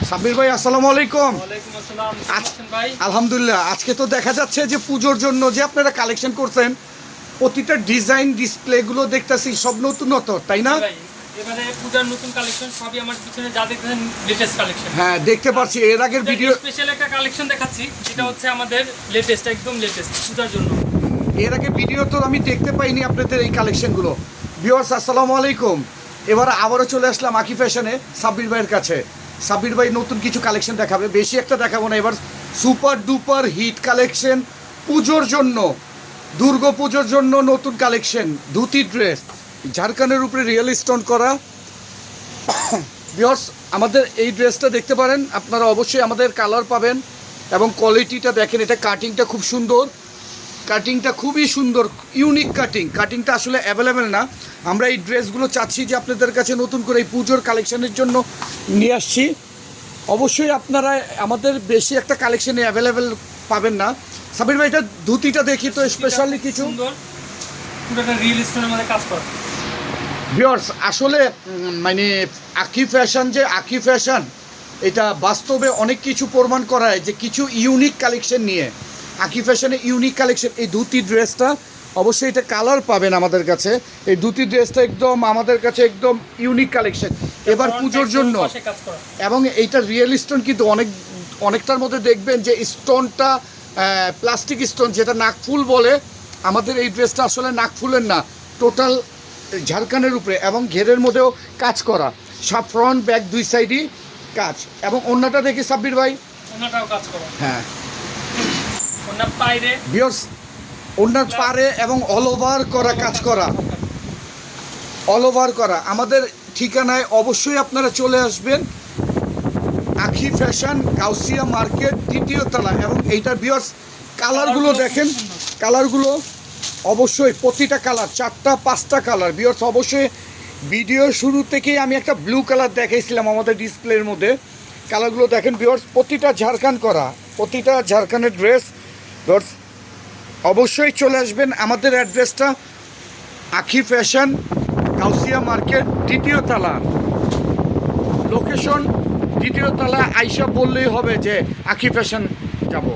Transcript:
সাব্বির ভাই আসসালামু আলাইকুম। আলহামদুলিল্লাহ। আজকে তো দেখা যাচ্ছে যে পুজোর জন্য যে আপনারা কালেকশন করছেন, প্রতিটা ডিজাইন ডিসপ্লেগুলো দেখতেছি সব নতুন নতুন, তাই না? এবারে পূজার নতুন কালেকশন সবই আমার পিছনে যা দেখতেছেন লেটেস্ট কালেকশন। হ্যাঁ দেখতে পাচ্ছি। এর আগের ভিডিও স্পেশাল একটা কালেকশন দেখাচ্ছি যেটা হচ্ছে আমাদের লেটেস্ট, একদম লেটেস্ট পূজার জন্য। এর আগে ভিডিও তো আমি দেখতে পাইনি আপনাদের এই কালেকশনগুলো। ভিউয়ার্স আসসালামু আলাইকুম। এবার আবারও চলে আসলাম আকি ফ্যাশনে সাব্বির ভাইয়ের কাছে। সাব্বির ভাই নতুন কিছু কালেকশন দেখাবে, বেশি একটা দেখাবো না। এবার সুপার ডুপার হিট কালেকশন পুজোর জন্য, দুর্গা পুজোর জন্য নতুন কালেকশন ধুতি ড্রেস, ঝাড়খানের উপরে রিয়েল স্টোন করা। ভিউয়ার্স আমাদের এই ড্রেসটা দেখতে পারেন আপনারা, অবশ্যই আমাদের কালার পাবেন এবং কোয়ালিটিটা দেখেন। এটা কাটিংটা খুব সুন্দর, কাটিংটা খুবই সুন্দর, ইউনিক কাটিংটা আসলে অ্যাভেলেবেল না। আমরা এই ড্রেসগুলো চাচ্ছি যে আপনাদের কাছে নতুন করে এই পুজোর কালেকশনের জন্য নিয়ে আসছি। অবশ্যই আপনারা আমাদের বেশি একটা কালেকশনে অ্যাভেলেবেল পাবেন না। সাবির ভাই এটা ধুতিটা দেখি তো, স্পেশালি কিছু পুরোটা রিয়েল স্টোনের মধ্যে কাজ করা। ভিউয়ার্স আসলে মানে আকি ফ্যাশন যে আকি ফ্যাশন, এটা বাস্তবে অনেক কিছু প্রমাণ করায় যে কিছু ইউনিক কালেকশন নিয়ে আকি ফ্যাশনে ইউনিক কালেকশন। এই ধুতি ড্রেসটা অবশ্যই এটা কালার পাবেন আমাদের কাছে। এই ধুতি ড্রেসটা একদম আমাদের কাছে একদম ইউনিক কালেকশন এবার পুজোর জন্য। এবং এইটা রিয়েল স্টোন কিন্তু অনেকটার মধ্যে দেখবেন যে স্টোনটা প্লাস্টিক স্টোন, যেটা নাকফুল বলে। আমাদের এই ড্রেসটা আসলে নাকফুলের না, টোটাল ঝাড়খানের উপরে এবং ঘেরের মধ্যেও কাজ করা, সব ফ্রন্ট ব্যাক দুই সাইডই কাজ। এবং অন্যটা দেখি সাব্বির ভাই, অন্যটাও কাজ করা। হ্যাঁ ভিউয়ার্স ওনার পারে এবং অল ওভার করা কাজ করা, অল ওভার করা। আমাদের ঠিকানায় অবশ্যই আপনারা চলে আসবেন, আকি ফ্যাশন, গাউসিয়া মার্কেট, 3য় তলা। এবং এইটার ভিউয়ার্স কালারগুলো দেখেন, কালারগুলো অবশ্যই প্রতিটা কালার 4টা 5টা কালার। ভিউয়ার্স অবশ্যই ভিডিও শুরু থেকেই আমি একটা ব্লু কালার দেখাইছিলাম আমাদের ডিসপ্লের মধ্যে। কালারগুলো দেখেন ভিউয়ার্স, প্রতিটা ঝাড়খান্ড করা, প্রতিটা ঝাড়খান্ডের ড্রেস। ভিউয়ার্স অবশ্যই চলে আসবেন। আমাদের অ্যাড্রেসটা আকি ফ্যাশন, গাউসিয়া মার্কেট, 2য় তলা। লোকেশন 2য় তলা আইসা বললেই হবে যে আকি ফ্যাশন যাব।